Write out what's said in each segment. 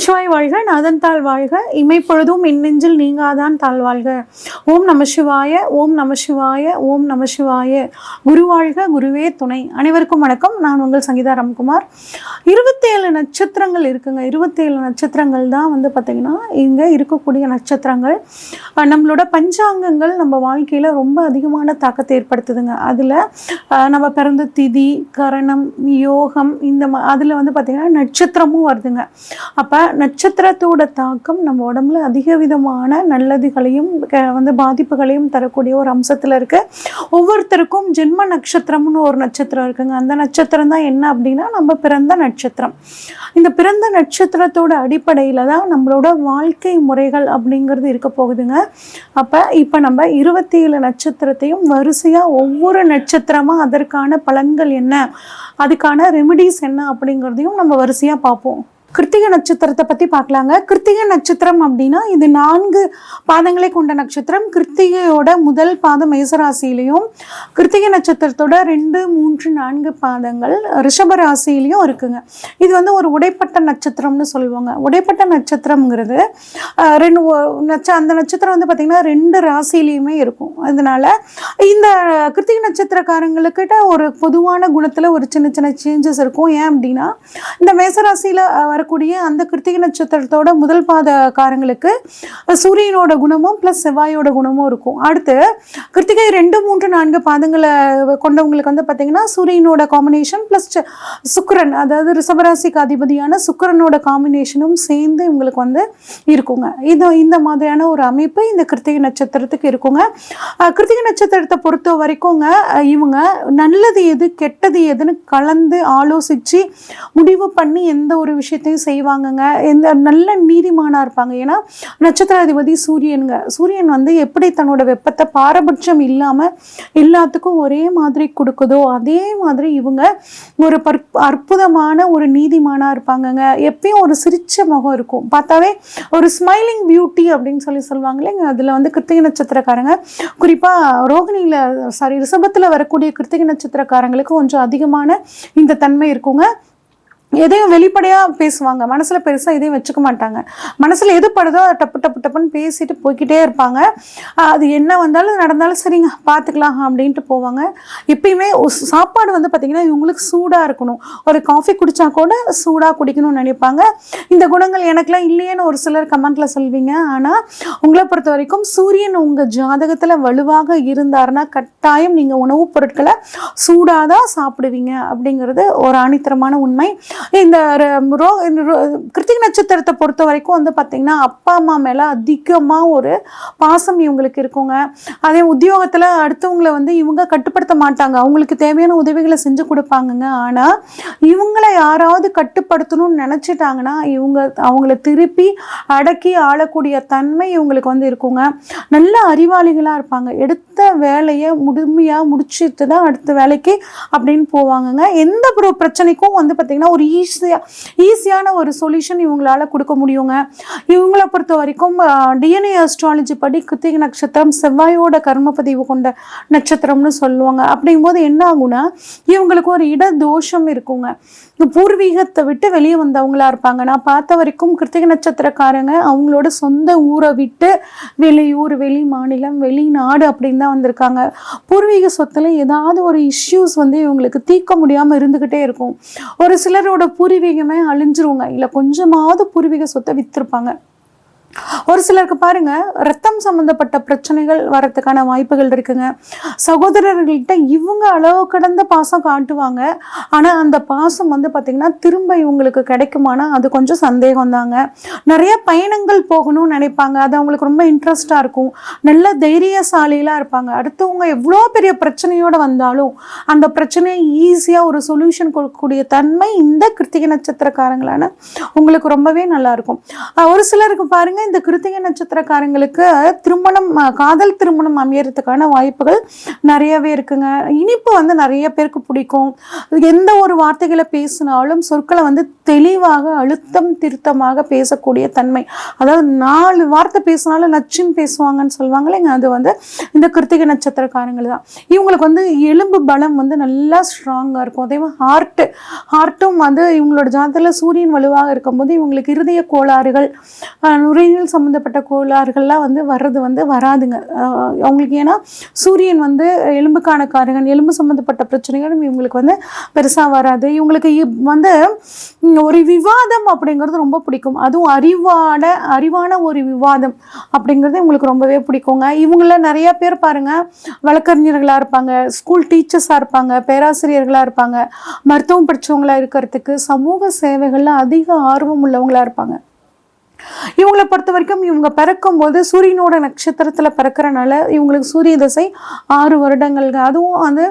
நமசிவாய் வாழ்க, நாதன் தாழ் வாழ்க, இமைப்பொழுதும் நெஞ்சில் நீங்காதான் தாழ் வாழ்க. ஓம் நமசிவாய, ஓம் நமசிவாய, ஓம் நமசிவாய. குரு வாழ்க, குருவே துணை. அனைவருக்கும் வணக்கம். நான் உங்கள் சங்கீதா ராம்குமார். 27 நட்சத்திரங்கள் இருக்குங்க. 27 நட்சத்திரங்கள் தான் பார்த்திங்கன்னா இங்கே இருக்கக்கூடிய நட்சத்திரங்கள். நம்மளோட பஞ்சாங்கங்கள் நம்ம வாழ்க்கையில் ரொம்ப அதிகமான தாக்கத்தை ஏற்படுத்துதுங்க. அதில் நம்ம பிறந்த திதி, கரணம், யோகம், அதில் பார்த்திங்கன்னா நட்சத்திரமும் வருதுங்க. அப்போ நட்சத்திரத்தோட தாக்கம் நம்ம உடம்புல அதிக விதமான நல்லதுகளையும் பாதிப்புகளையும் தரக்கூடிய ஒரு அம்சத்தில் இருக்குது. ஒவ்வொருத்தருக்கும் ஜென்ம நட்சத்திரம்னு ஒரு நட்சத்திரம் இருக்குங்க. அந்த நட்சத்திரம் தான் என்ன அப்படின்னா நம்ம பிறந்த நட்சத்திரம். இந்த பிறந்த நட்சத்திரத்தோட அடிப்படையில் தான் நம்மளோட வாழ்க்கை முறைகள் அப்படிங்கிறது இருக்க போகுதுங்க. அப்போ இப்போ நம்ம 27 நட்சத்திரத்தையும் வரிசையாக ஒவ்வொரு நட்சத்திரமாக அதற்கான பலன்கள் என்ன, அதுக்கான ரெமிடிஸ் என்ன அப்படிங்கிறதையும் நம்ம வரிசையாக பார்ப்போம். கிருத்திகை நட்சத்திரத்தை பற்றி பார்க்கலாங்க. கிருத்திகை நட்சத்திரம் அப்படின்னா இது 4 பாதங்களை கொண்ட நட்சத்திரம். கிருத்திகையோட முதல் பாதம் மேசராசிலையும், கிருத்திகை நட்சத்திரத்தோட 2, 3, 4 பாதங்கள் ரிஷப ராசியிலையும் இருக்குங்க. இது ஒரு உடைப்பட்ட நட்சத்திரம்னு சொல்லுவாங்க. உடைப்பட்ட நட்சத்திரம்ங்கிறது அந்த நட்சத்திரம் பார்த்திங்கன்னா 2 ராசிலையுமே இருக்கும். அதனால இந்த கிருத்திகை நட்சத்திரக்காரங்களுக்கிட்ட ஒரு பொதுவான குணத்தில் ஒரு சின்ன சின்ன சேஞ்சஸ் இருக்கும். ஏன் அப்படின்னா இந்த மேசராசியில் வரக்கூடிய அந்த கிருத்திகை நட்சத்திரத்தோட முதல் பாதக்காரங்களுக்கு சூரியனோட குணமும் ப்ளஸ் செவ்வாயோட குணமும் இருக்கும். அடுத்து கிருத்திகை 2, 3, 4 பாதங்களை கொண்டவங்களுக்கு பார்த்தீங்கன்னா சூரியனோட காம்பினேஷன் ப்ளஸ் சுக்கிரன், அதாவது ரிஷபராசிக்கு அதிபதியான சுக்கிரனோட காம்பினேஷனும் சேர்ந்து இவங்களுக்கு இருக்குங்க. இந்த மாதிரியான ஒரு அமைப்பு இந்த கிருத்திகை நட்சத்திரத்துக்கு இருக்குங்க. கிருத்திகை நட்சத்திரத்தை பொறுத்த வரைக்குங்க இவங்க நல்லது எது கெட்டது எதுன்னு கலந்து ஆலோசித்து முடிவு பண்ணி எந்த ஒரு விஷயத்தையும் செய்வாங்கங்க. எந்த நல்ல நீதிமானாக இருப்பாங்க. ஏன்னா நட்சத்திராதிபதி சூரியனுங்க. சூரியன் எப்படி தன்னோட வெப்பத்தை பாரபட்சம் இல்லாமல் எல்லாத்துக்கும் ஒரே மாதிரி கொடுக்குதோ அதே மாதிரி இவங்க ஒரு அற்புதமான ஒரு நீதிமானாக இருப்பாங்கங்க. எப்பயும் ஒரு சிரிச்ச முகம் இருக்கும். பார்த்தாவே ஒரு ஸ்மைலிங் பியூட்டி அப்படின்னு சொல்லுவாங்க இல்லைங்க. அதில் கிருத்திகை நட்சத்திரக்காரங்க குறிப்பாக ரிஷபத்தில் வரக்கூடிய கிருத்திகை நட்சத்திரக்காரங்களுக்கு கொஞ்சம் அதிகமான இந்த தன்மை இருக்குங்க. எதையும் வெளிப்படையாக பேசுவாங்க. மனசில் பெருசாக எதையும் வச்சுக்க மாட்டாங்க. மனசில் எது படுதோ அதை டப்பு டப்பு டப்புன்னு பேசிட்டு போய்கிட்டே இருப்பாங்க. அது என்ன வந்தாலும் நடந்தாலும் சரிங்க பார்த்துக்கலாம் அப்படின்ட்டு போவாங்க. எப்பயுமே சாப்பாடு பார்த்திங்கன்னா இவங்களுக்கு சூடாக இருக்கணும். ஒரு காஃபி குடித்தா கூட சூடாக குடிக்கணும்னு நினைப்பாங்க. இந்த குணங்கள் எனக்குலாம் இல்லையேன்னு ஒரு சிலர் கமெண்ட்டில் சொல்வீங்க. ஆனால் உங்களை பொறுத்த வரைக்கும் சூரியன் உங்கள் ஜாதகத்தில் வலுவாக இருந்தாருன்னா கட்டாயம் நீங்கள் உணவுப் பொருட்களை சூடாக தான் சாப்பிடுவீங்க அப்படிங்கிறது ஒரு ஆணித்தரமான உண்மை. இந்த கிருத்திகை நட்சத்திரத்தை பொறுத்த வரைக்கும் பார்த்தீங்கன்னா அப்பா அம்மா மேலே அதிகமாக ஒரு பாசம் இவங்களுக்கு இருக்குங்க. அதே உத்தியோகத்தில் அடுத்தவங்களை இவங்க கட்டுப்படுத்த மாட்டாங்க. அவங்களுக்கு தேவையான உதவிகளை செஞ்சு கொடுப்பாங்கங்க. ஆனால் இவங்களை யாராவது கட்டுப்படுத்தணும்னு நினச்சிட்டாங்கன்னா அவங்கள திருப்பி அடக்கி ஆளக்கூடிய தன்மை இவங்களுக்கு இருக்குங்க. நல்ல அறிவாளிகளாக இருப்பாங்க. எடுத்த வேலையை முழுமையாக முடிச்சுட்டு தான் அடுத்த வேலைக்கு அப்படின்னு போவாங்கங்க. எந்த ஒரு பிரச்சனைக்கும் பார்த்தீங்கன்னா ஒரு ஈஸியான ஒரு சொல்யூஷன் இவங்களால கொடுக்க முடியுங்க. இவங்களை பொறுத்த வரைக்கும் டிஎன்ஏ அஸ்ட்ராலஜி படி கிருத்திகை நட்சத்திரம் செவ்வாயோட கர்மபதிவு கொண்ட நட்சத்திரம்னு சொல்லுவாங்க. அப்படிங்கும்போது என்ன ஆகும்னா இவங்களுக்கு ஒரு இட தோஷம் இருக்குங்க. பூர்வீகத்தை விட்டு வெளியே வந்தவங்களா இருப்பாங்க. நான் பார்த்த வரைக்கும் கிருத்திகை நட்சத்திரக்காரங்க அவங்களோட சொந்த ஊரை விட்டு வெளியூர், வெளி மாநிலம், வெளிநாடு அப்படின்னு தான் வந்திருக்காங்க. பூர்வீக சொத்துல ஏதாவது ஒரு இஷ்யூஸ் இவங்களுக்கு தீர்க்க முடியாமல் இருந்துக்கிட்டே இருக்கும். ஒரு சிலரோட பூர்வீகமே அழிஞ்சிருவாங்க. இல்லை கொஞ்சமாவது பூர்வீக சொத்தை வித்திருப்பாங்க. ஒரு சிலருக்கு பாருங்க ரத்தம் சம்பந்தப்பட்ட பிரச்சனைகள் வரதுக்கான வாய்ப்புகள் இருக்குங்க. சகோதரர்கள்கிட்ட இவங்க அளவு கடந்த பாசம் காட்டுவாங்க. ஆனால் அந்த பாசம் பார்த்தீங்கன்னா திரும்ப இவங்களுக்கு கிடைக்குமானா அது கொஞ்சம் சந்தேகம் தாங்க. நிறைய பயணங்கள் போகணும்னு நினைப்பாங்க. அது அவங்களுக்கு ரொம்ப இன்ட்ரெஸ்டாக இருக்கும். நல்ல தைரியசாலிகளாக இருப்பாங்க. அடுத்தவங்க எவ்வளோ பெரிய பிரச்சனையோடு வந்தாலும் அந்த பிரச்சனையை ஈஸியாக ஒரு சொல்யூஷன் கொடுக்கக்கூடிய தன்மை இந்த கிருத்திகை நட்சத்திரக்காரங்களான உங்களுக்கு ரொம்பவே நல்லா இருக்கும். ஒரு சிலருக்கு பாருங்க பாருங்க, இந்த கிருத்திகை நட்சத்திரக்காரங்களுக்கு திருமணம், காதல் திருமணம் அமையறதுக்கான வாய்ப்புகள் நிறையவே இருக்குங்க. இனிப்பு வந்து நிறைய பேருக்கு பிடிக்கும். எந்த ஒரு வார்த்தைகளை பேசினாலும் சொற்களை வந்து தெளிவாக அழுத்தம் திருத்தமாக பேசக்கூடிய தன்மை. அதாவது 4 வார்த்தை பேசினாலும் நச்சுன்னு பேசுவாங்கன்னு சொல்லுவாங்க இல்லைங்க, அது வந்து இந்த கிருத்திகை நட்சத்திரக்காரங்கள் தான். இவங்களுக்கு வந்து எலும்பு பலம் வந்து நல்லா ஸ்ட்ராங்காக இருக்கும். அதே மாதிரி ஹார்ட்டும் வந்து இவங்களோட ஜாதகத்தில் சூரியன் வலுவாக இருக்கும்போது இவங்களுக்கு இருதய கோளாறுகள், நுரையீரல் சம்மந்தப்பட்ட கோளாறுகள்லாம் வந்து வராதுங்க அவங்களுக்கு. ஏன்னா சூரியன் வந்து எலும்புக்கான காரகன், எலும்பு சம்மந்தப்பட்ட பிரச்சனைகளும் இவங்களுக்கு வந்து பெருசாக வராது. இவங்களுக்கு வந்து ஒரு விவாதம் அப்படிங்கிறது ரொம்ப பிடிக்கும். அதுவும் அறிவான ஒரு விவாதம் அப்படிங்கிறது இவங்களுக்கு ரொம்பவே பிடிக்குங்க. இவங்கள நிறைய பேர் பாருங்க, வழக்கறிஞர்களாக இருப்பாங்க, ஸ்கூல் டீச்சர்ஸாக இருப்பாங்க, பேராசிரியர்களாக இருப்பாங்க, மருத்துவம் படித்தவங்களா இருக்கிறதுக்கு, சமூக சேவைகளில் அதிக ஆர்வம் உள்ளவங்களா இருப்பாங்க. இவங்களை பொறுத்த வரைக்கும் இவங்க பிறக்கும்போது சூரியனோட நட்சத்திரத்தில் பிறக்கிறனால இவங்களுக்கு சூரிய தசை 6 வருடங்கள்ங்க. அதுவும் வந்து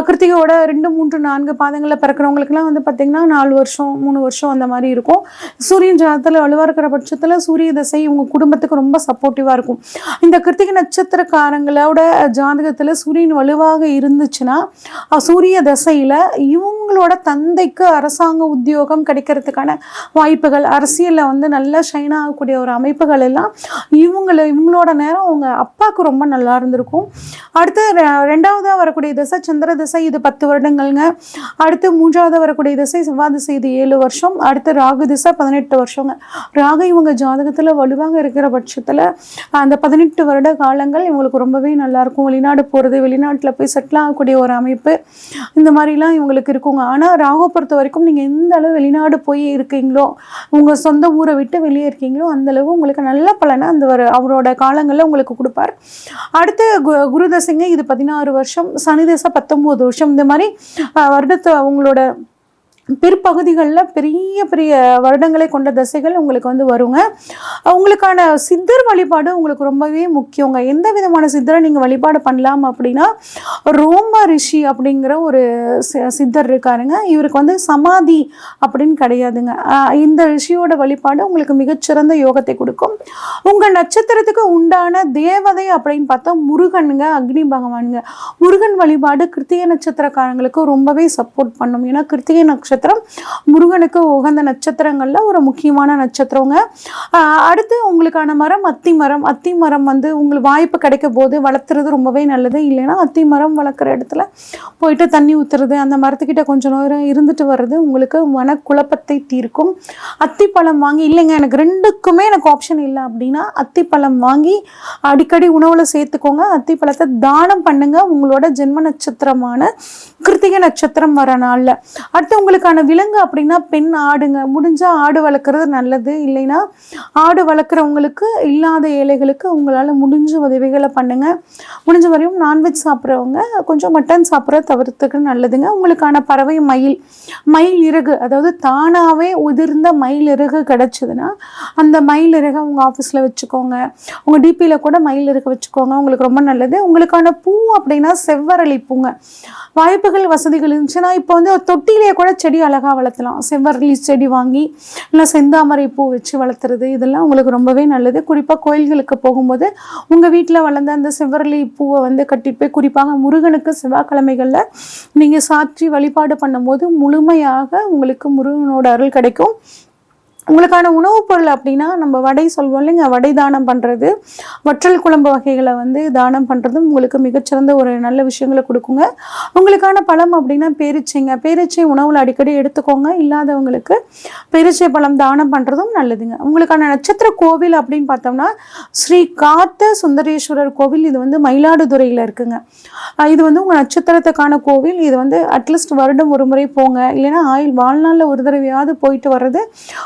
கிருத்திகையோட 2, 3, 4 பாதங்களில் பிறக்கிறவங்களுக்குலாம் வந்து பார்த்திங்கன்னா 4 வருஷம் 3 வருஷம் அந்த மாதிரி இருக்கும். சூரியன் ஜாதகத்தில் வலுவாக இருக்கிற பட்சத்தில் சூரிய தசை இவங்க குடும்பத்துக்கு ரொம்ப சப்போர்ட்டிவாக இருக்கும். இந்த கிருத்திகை நட்சத்திரக்காரங்களோட ஜாதகத்தில் சூரியன் வலுவாக இருந்துச்சுன்னா சூரிய தசையில் இவங்களோட தந்தைக்கு அரசாங்க உத்தியோகம் கிடைக்கிறதுக்கான வாய்ப்புகள், அரசியலில் வந்து நல்ல ஆகக்கூடிய ஒரு அமைப்புகள் எல்லாம் இவங்களோட நேரம் அவங்க அப்பாவுக்கு ரொம்ப நல்லா இருந்திருக்கும். அடுத்து 2ஆவதாக வரக்கூடிய திசை சந்திர திசை, இது 10 வருடங்கள்ங்க. அடுத்து 3ஆவது வரக்கூடிய திசை செவ்வாய் திசை, இது 7 வருஷம். அடுத்து ராகு திசை 18 வருஷங்க. ராகு இவங்க ஜாதகத்தில் வலுவாக இருக்கிற பட்சத்தில் அந்த 18 வருட காலங்கள் இவங்களுக்கு ரொம்பவே நல்லாயிருக்கும். வெளிநாடு போகிறது, வெளிநாட்டில் போய் செட்டில் ஆகக்கூடிய ஒரு அமைப்பு, இந்த மாதிரிலாம் இவங்களுக்கு இருக்குங்க. ஆனால் ராகு பொறுத்த வரைக்கும் நீங்கள் எந்த அளவு வெளிநாடு போய் இருக்கீங்களோ, உங்கள் சொந்த ஊரை விட்டு வெளியே இருக்கீங்களோ அந்த அளவு உங்களுக்கு நல்ல பலனை அந்த அவரோட காலங்களில் உங்களுக்கு கொடுப்பார். அடுத்து குரு தசைங்க, இது 16 வருஷம். சனி தசை 19 வருஷம். இந்த மாதிரி வருடத்தை உங்களோட பிற்பகுதிகளில் பெரிய பெரிய வருடங்களை கொண்ட தசைகள் உங்களுக்கு வந்து வருங்க. உங்களுக்கான சித்தர் வழிபாடு உங்களுக்கு ரொம்பவே முக்கியங்க. எந்த விதமான சித்தரை நீங்கள் வழிபாடு பண்ணலாம் அப்படின்னா, ரோம ரிஷி அப்படிங்கிற ஒரு சித்தர் இருக்காருங்க. இவருக்கு வந்து சமாதி அப்படின்னு கிடையாதுங்க. இந்த ரிஷியோட வழிபாடு உங்களுக்கு மிகச்சிறந்த யோகத்தை கொடுக்கும். உங்கள் நட்சத்திரத்துக்கு உண்டான தேவதை அப்படின்னு பார்த்தா முருகனுங்க, அக்னி பகவானுங்க. முருகன் வழிபாடு கிருத்திகை நட்சத்திரக்காரங்களுக்கு ரொம்பவே சப்போர்ட் பண்ணும். ஏன்னா கிருத்திகை நட்சத்திரம் முருகனுக்கு உகந்த நட்சத்திரங்கள்ல ஒரு முக்கியமான நட்சத்திரங்க. அடுத்து உங்களுக்கான மரம் அத்தி மரம். அத்தி மரம் வந்து உங்களுக்கு வாய்ப்பு கிடைக்கும் போது வளர்த்துறது ரொம்பவே நல்லது. இல்லைன்னா அத்தி மரம் வளர்க்குற இடத்துல போயிட்டு தண்ணி ஊற்றுறது, அந்த மரத்துக்கிட்ட கொஞ்சம் நேரம் இருந்துட்டு வர்றது உங்களுக்கு மனக்குழப்பத்தை தீர்க்கும். அத்திப்பழம் வாங்கி, இல்லைங்க எனக்கு 2க்குமே எனக்கு ஆப்ஷன் இல்லை அப்படின்னா அத்திப்பழம் வாங்கி அடிக்கடி உணவுல சேர்த்துக்கோங்க. அத்திப்பழத்தை தானம் பண்ணுங்க உங்களோட ஜென்ம நட்சத்திரமான கிருத்திகை நட்சத்திரம் வர நாள்ல. அடுத்து உங்களுக்கு விலங்கு அப்படின்னா பெண் ஆடுங்க. முடிஞ்சா ஆடு வளர்க்குறது நல்லது. இல்லைன்னா ஆடு வளர்க்குறவங்களுக்கு, இல்லாத ஏழைகளுக்கு உங்களால் முடிஞ்ச உதவிகளை பண்ணுங்க. முடிஞ்ச வரையும் நான்வெஜ் சாப்பிட்றவங்க கொஞ்சம் மட்டன் சாப்பிட்றத தவிர்த்துக்கு நல்லதுங்க. உங்களுக்கான பறவை மயில் இறகு, அதாவது தானாகவே உதிர்ந்த மயில் இறகு கிடச்சிதுன்னா அந்த மயில் இறகை உங்கள் ஆஃபீஸில் வச்சுக்கோங்க. உங்கள் டிபியில் கூட மயில் இறகு வச்சுக்கோங்க, உங்களுக்கு ரொம்ப நல்லது. உங்களுக்கான பூ அப்படின்னா செவ்வரளி பூங்க. வாய்ப்புகள் வசதிகள் இருந்துச்சுன்னா இப்போ வந்து தொட்டிலேயே கூட செடி அழகாக வளர்த்தலாம். செவ்வரளி செடி வாங்கி இல்லை செந்தாமரை பூ வச்சு வளர்த்துறது, இதெல்லாம் உங்களுக்கு ரொம்பவே நல்லது. குறிப்பாக கோயில்களுக்கு போகும்போது உங்கள் வீட்டில் வளர்ந்த அந்த செவ்வரளி பூவை வந்து கட்டிட்டு போய் குறிப்பாக முருகனுக்கு செவ்வாய்க்கிழமைகளில் நீங்கள் சாற்றி வழிபாடு பண்ணும்போது முழுமையாக உங்களுக்கு முருகனோட அருள் கிடைக்கும். உங்களுக்கான உணவுப் பொருள் அப்படின்னா நம்ம வடை சொல்வோம் இல்லைங்க, வடை தானம் பண்ணுறது, வற்றல் குழம்பு வகைகளை வந்து தானம் பண்ணுறதும் உங்களுக்கு மிகச்சிறந்த ஒரு நல்ல விஷயங்களை கொடுக்குங்க. உங்களுக்கான பழம் அப்படின்னா பேரிச்சைங்க. பேரிச்சை உணவில் அடிக்கடி எடுத்துக்கோங்க. இல்லாதவங்களுக்கு பேரிச்சை பழம் தானம் பண்ணுறதும் நல்லதுங்க. உங்களுக்கான நட்சத்திர கோவில் அப்படின்னு பார்த்தோம்னா ஸ்ரீ காத்த சுந்தரேஸ்வரர் கோவில், இது வந்து மயிலாடுதுறையில் இருக்குங்க. இது வந்து உங்கள் நட்சத்திரத்துக்கான கோவில். இது வந்து அட்லீஸ்ட் வருடம் ஒரு முறை போங்க, இல்லைன்னா வாழ்நாளில் ஒரு தடவையாவது போயிட்டு வர்றது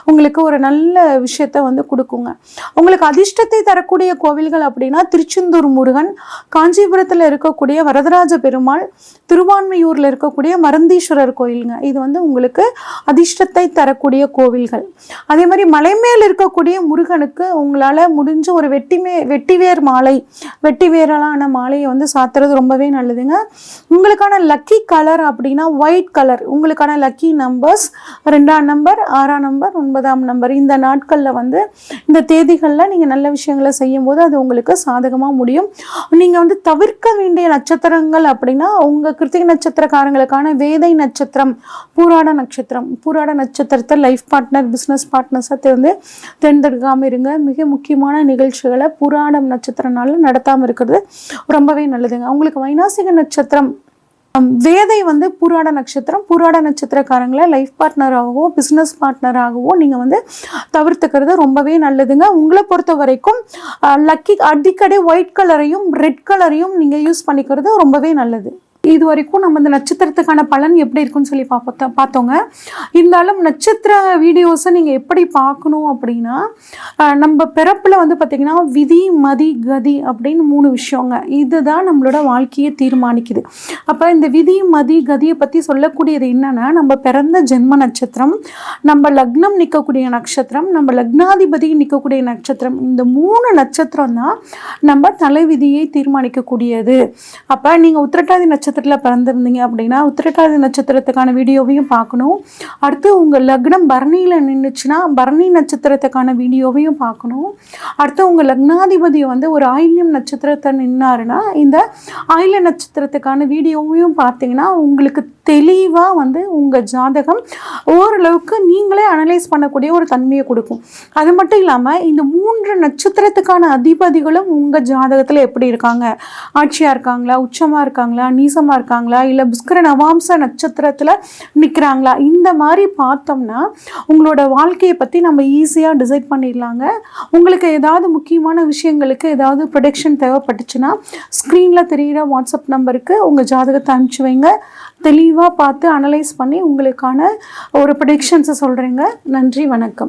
உங்களுக்கு ஒரு நல்ல விஷயத்தை வந்து கொடுக்குங்க. உங்களுக்கு அதிர்ஷ்டத்தை தரக்கூடிய கோவில்கள் அப்படின்னா திருச்செந்தூர் முருகன், காஞ்சிபுரத்தில் இருக்கக்கூடிய வரதராஜ பெருமாள், திருவான்மையூரில் இருக்கக்கூடிய மருந்தீஸ்வரர் கோயிலுங்க. இது வந்து உங்களுக்கு அதிர்ஷ்டத்தை தரக்கூடிய கோவில்கள். அதே மாதிரி மலைமேல் இருக்கக்கூடிய முருகனுக்கு உங்களால் முடிஞ்ச ஒரு வெட்டிவேர் மாலை, வெட்டிவேரலான மாலையை வந்து சாத்துறது ரொம்பவே நல்லதுங்க. உங்களுக்கான லக்கி கலர் அப்படின்னா ஒயிட் கலர். உங்களுக்கான லக்கி நம்பர்ஸ் 2ஆம் நம்பர், 6ஆம் நம்பர், 9ஆம் 5ஆம் நம்பர் இந்த நாட்களில் வந்து இந்த தேதிகளில் நீங்கள் நல்ல விஷயங்களை செய்யும்போது அது உங்களுக்கு சாதகமாக முடியும். நீங்கள் வந்து தவிர்க்க வேண்டிய நட்சத்திரங்கள் அப்படின்னா உங்கள் கிருத்திகை நட்சத்திரக்காரங்களுக்கான வேதை நட்சத்திரம், பூராட நட்சத்திரம். பூராட நட்சத்திரத்தை லைஃப் பார்ட்னர், பிஸ்னஸ் பார்ட்னர்ஸை தேர்ந்தெடுக்காமல் இருங்க. மிக முக்கியமான நிகழ்ச்சிகளை பூராடம் நட்சத்திர நாளில் நடத்தாமல் இருக்கிறது ரொம்பவே நல்லதுங்க. உங்களுக்கு வைநாசிக நட்சத்திரம், வேதை வந்து பூராட நட்சத்திரம். பூராட நட்சத்திரக்காரங்களை லைஃப் பார்ட்னராகவோ பிஸ்னஸ் பார்ட்னராகவோ நீங்கள் வந்து தவிர்த்துக்கிறது ரொம்பவே நல்லதுங்க. உங்களை பொறுத்த வரைக்கும் லக்கி அடிக்கடி ஒயிட் கலரையும் ரெட் கலரையும் நீங்கள் யூஸ் பண்ணிக்கிறது ரொம்பவே நல்லது. இது வரைக்கும் நம்ம இந்த நட்சத்திரத்துக்கான பலன் எப்படி இருக்குன்னு சொல்லி பார்த்தோங்க. இருந்தாலும் நட்சத்திர வீடியோஸை நீங்கள் எப்படி பார்க்கணும் அப்படின்னா, நம்ம பிறப்பில் வந்து பார்த்திங்கன்னா விதி மதி கதி அப்படின்னு 3 விஷயங்க. இதுதான் நம்மளோட வாழ்க்கையை தீர்மானிக்குது. அப்போ இந்த விதி மதி கதியை பற்றி சொல்லக்கூடியது என்னென்னா, நம்ம பிறந்த ஜென்ம நட்சத்திரம், நம்ம லக்னம் நிற்கக்கூடிய நட்சத்திரம், நம்ம லக்னாதிபதி நிற்கக்கூடிய நட்சத்திரம், இந்த 3 நட்சத்திரம் தான் நம்ம தலைவிதியை தீர்மானிக்கக்கூடியது. அப்போ நீங்கள் உத்திரட்டாதி நட்சத்திரத்தில் பிறந்திருந்தீங்க அப்படின்னா உத்திரட்டாதி நட்சத்திரத்துக்கான வீடியோவையும் பார்க்கணும். அடுத்து உங்கள் லக்னம் பரணியில் நின்றுச்சுன்னா பரணி நட்சத்திரத்துக்கான வீடியோவையும் பார்க்கணும். அடுத்து உங்கள் லக்னாதிபதி வந்து ஒரு ஆயில்யம் நட்சத்திரத்தை நின்னாருன்னா இந்த ஆயில்ய நட்சத்திரத்துக்கான வீடியோவையும் பார்த்தீங்கன்னா உங்களுக்கு தெளிவாக வந்து உங்கள் ஜாதகம் ஓரளவுக்கு நீங்களே அனலைஸ் பண்ணக்கூடிய ஒரு தன்மையை கொடுக்கும். அது மட்டும் இல்லாமல் இந்த 3 நட்சத்திரத்துக்கான அதிபதிகளும் உங்கள் ஜாதகத்தில் எப்படி இருக்காங்க, ஆட்சியாக இருக்காங்களா, உச்சமாக இருக்காங்களா, நீசமாக இருக்காங்களா, இல்லை புஷ்கர நவாம்ச நட்சத்திரத்தில் நிற்கிறாங்களா, இந்த மாதிரி பார்த்தோம்னா உங்களோட வாழ்க்கையை பற்றி நம்ம ஈஸியாக டிசைட் பண்ணிடலாங்க. உங்களுக்கு ஏதாவது முக்கியமான விஷயங்களுக்கு ஏதாவது ப்ரொடெக்ஷன் தேவைப்பட்டுச்சுன்னா ஸ்க்ரீனில் தெரிகிற வாட்ஸ்அப் நம்பருக்கு உங்கள் ஜாதகத்தை அனுப்பிச்சி வைங்க. தெளிவாக பார்த்து அனலைஸ் பண்ணி உங்களுக்கான ஒரு ப்ரொடெக்ஷன்ஸை சொல்கிறேங்க. நன்றி, வணக்கம்.